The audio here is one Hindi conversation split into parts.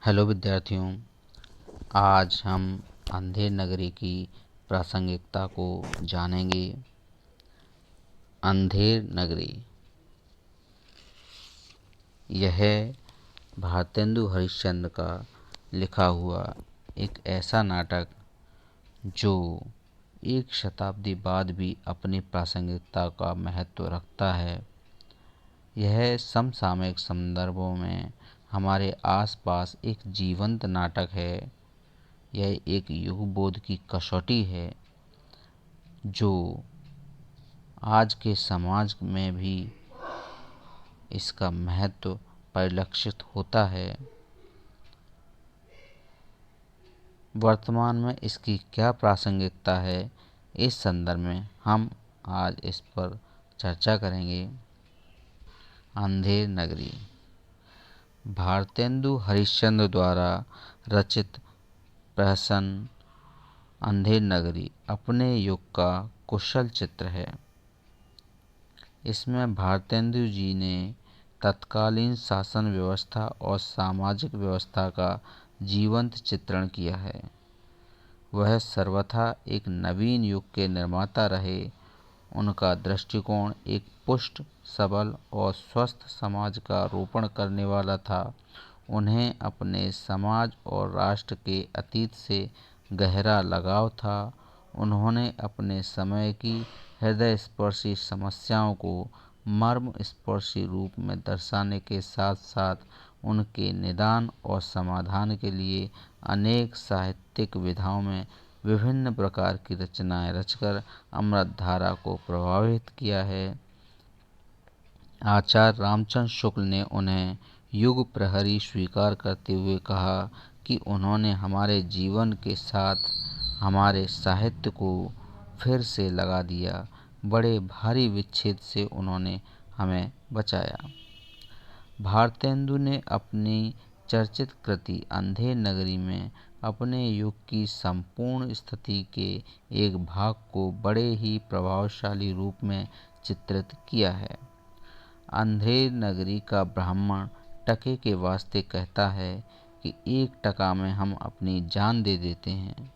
हेलो विद्यार्थियों, आज हम अंधेर नगरी की प्रासंगिकता को जानेंगे। अंधेर नगरी यह भारतेंदु हरिश्चंद्र का लिखा हुआ एक ऐसा नाटक जो एक शताब्दी बाद भी अपनी प्रासंगिकता का महत्व रखता है। यह समसामयिक संदर्भों में हमारे आसपास एक जीवंत नाटक है। यह एक युगबोध की कसौटी है जो आज के समाज में भी इसका महत्व परिलक्षित होता है। वर्तमान में इसकी क्या प्रासंगिकता है, इस संदर्भ में हम आज इस पर चर्चा करेंगे। अंधेर नगरी भारतेंदु हरिश्चंद्र द्वारा रचित प्रहसन अंधेर नगरी अपने युग का कुशल चित्र है। इसमें भारतेंदु जी ने तत्कालीन शासन व्यवस्था और सामाजिक व्यवस्था का जीवंत चित्रण किया है। वह सर्वथा एक नवीन युग के निर्माता रहे। उनका दृष्टिकोण एक पुष्ट, सबल और स्वस्थ समाज का रोपण करने वाला था। उन्हें अपने समाज और राष्ट्र के अतीत से गहरा लगाव था। उन्होंने अपने समय की हृदयस्पर्शी समस्याओं को मर्मस्पर्शी रूप में दर्शाने के साथ साथ उनके निदान और समाधान के लिए अनेक साहित्यिक विधाओं में विभिन्न प्रकार की रचनाएं रचकर अमृतधारा को प्रभावित किया है। आचार्य रामचंद्र शुक्ल ने उन्हें युग प्रहरी स्वीकार करते हुए कहा कि उन्होंने हमारे जीवन के साथ हमारे साहित्य को फिर से लगा दिया। बड़े भारी विच्छेद से उन्होंने हमें बचाया। भारतेंदु ने अपनी चर्चित कृति अंधेर नगरी में अपने युग की संपूर्ण स्थिति के एक भाग को बड़े ही प्रभावशाली रूप में चित्रित किया है। अंधेर नगरी का ब्राह्मण टके के वास्ते कहता है कि 1 टका में हम अपनी जान दे देते हैं।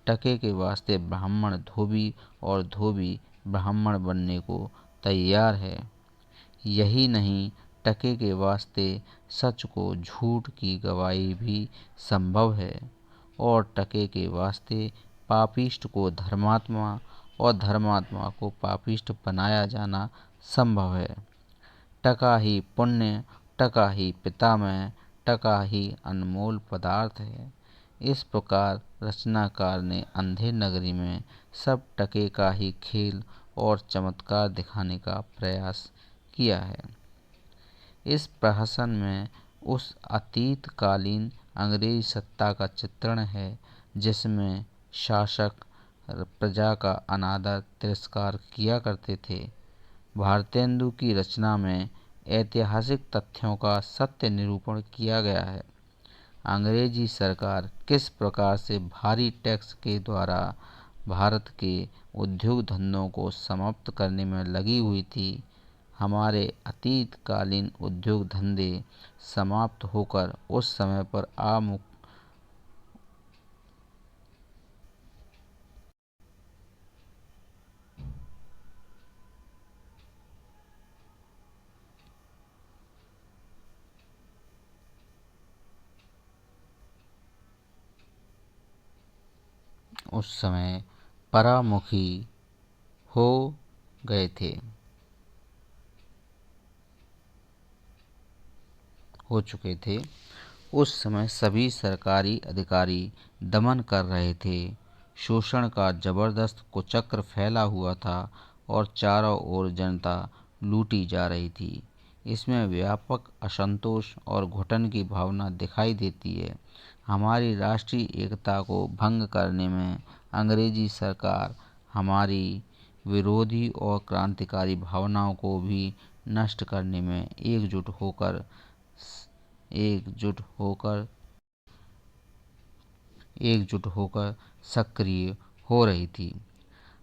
टके के वास्ते ब्राह्मण धोबी और धोबी ब्राह्मण बनने को तैयार है। यही नहीं, टके के वास्ते सच को झूठ की गवाही भी संभव है और टके के वास्ते पापिष्ट को धर्मात्मा और धर्मात्मा को पापिष्ट बनाया जाना संभव है। टका ही पुण्य, टका ही पितामह, टका ही अनमोल पदार्थ है। इस प्रकार रचनाकार ने अंधेर नगरी में सब टके का ही खेल और चमत्कार दिखाने का प्रयास किया है। इस प्रहसन में उस अतीत कालीन अंग्रेजी सत्ता का चित्रण है जिसमें शासक प्रजा का अनादर तिरस्कार किया करते थे। भारतेंदु की रचना में ऐतिहासिक तथ्यों का सत्य निरूपण किया गया है। अंग्रेजी सरकार किस प्रकार से भारी टैक्स के द्वारा भारत के उद्योग धंधों को समाप्त करने में लगी हुई थी। हमारे अतीत कालीन उद्योग धंधे समाप्त होकर उस समय पर परामुखी हो गए थे, हो चुके थे। उस समय सभी सरकारी अधिकारी दमन कर रहे थे। शोषण का जबरदस्त कुचक्र फैला हुआ था और चारों ओर जनता लूटी जा रही थी। इसमें व्यापक असंतोष और घुटन की भावना दिखाई देती है। हमारी राष्ट्रीय एकता को भंग करने में अंग्रेजी सरकार हमारी विरोधी और क्रांतिकारी भावनाओं को भी नष्ट करने में एकजुट होकर सक्रिय हो रही थी।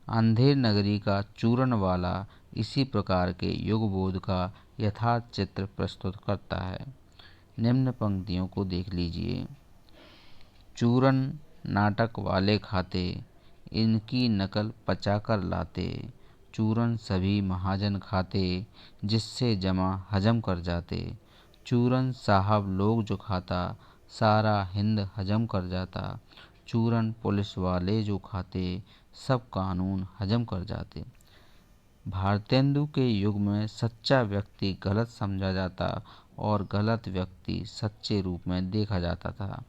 अंधेर नगरी का चूरण वाला इसी प्रकार के युगबोध का यथार्थ चित्र प्रस्तुत करता है। निम्न पंक्तियों को देख लीजिए। चूरन नाटक वाले खाते, इनकी नकल पचा कर लाते। चूरन सभी महाजन खाते, जिससे जमा हजम कर जाते। चूरन साहब लोग जो खाता, सारा हिंद हजम कर जाता। चूरन पुलिस वाले जो खाते, सब कानून हजम कर जाते। भारतेंदु के युग में सच्चा व्यक्ति गलत समझा जाता और गलत व्यक्ति सच्चे रूप में देखा जाता था।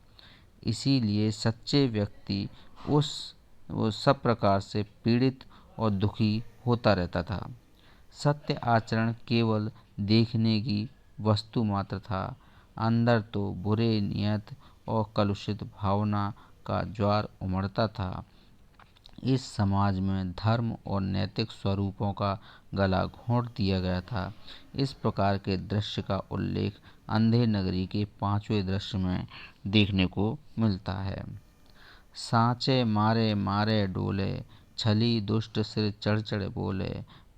इसीलिए सच्चे व्यक्ति वो सब प्रकार से पीड़ित और दुखी होता रहता था। सत्य आचरण केवल देखने की वस्तु मात्र था, अंदर तो बुरे नियत और कलुषित भावना का ज्वार उमड़ता था। इस समाज में धर्म और नैतिक स्वरूपों का गला घोंट दिया गया था। इस प्रकार के दृश्य का उल्लेख अंधे नगरी के 5वें दृश्य में देखने को मिलता है। सांचे मारे मारे डोले, छली दुष्ट सिर चढ़ चढ़ बोले।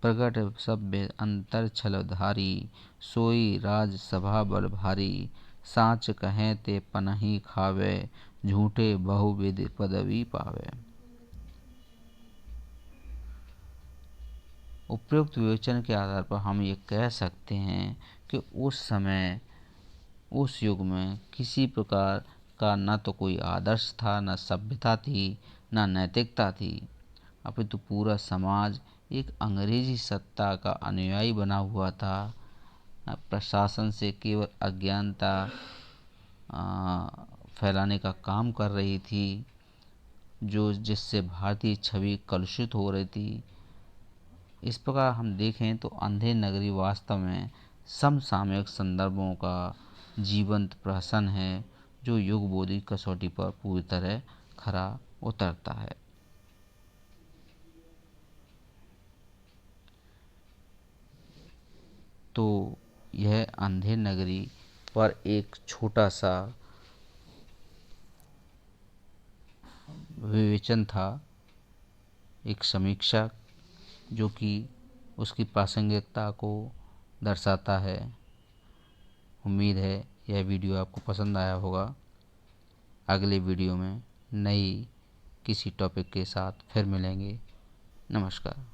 प्रगट सभ्य अंतर छलधारी, सोई राज सभा बल भारी। सांच कहें ते पनही खावे, झूठे बहुविध पदवी पावे। उपयुक्त विवेचन के आधार पर हम ये कह सकते हैं कि उस समय उस युग में किसी प्रकार का न तो कोई आदर्श था, न सभ्यता थी, न नैतिकता थी, अपितु पूरा समाज एक अंग्रेजी सत्ता का अनुयायी बना हुआ था। प्रशासन से केवल अज्ञानता फैलाने का काम कर रही थी, जिससे भारतीय छवि कलुषित हो रही थी। इस प्रकार हम देखें तो अंधे नगरी वास्तव में समसामयिक संदर्भों का जीवंत प्रहसन है, जो युगबोधी कसौटी पर पूरी तरह खरा उतरता है। तो यह अंधे नगरी पर एक छोटा सा विवेचन था, एक समीक्षा जो कि उसकी प्रासंगिकता को दर्शाता है। उम्मीद है यह वीडियो आपको पसंद आया होगा। अगले वीडियो में नई किसी टॉपिक के साथ फिर मिलेंगे। नमस्कार।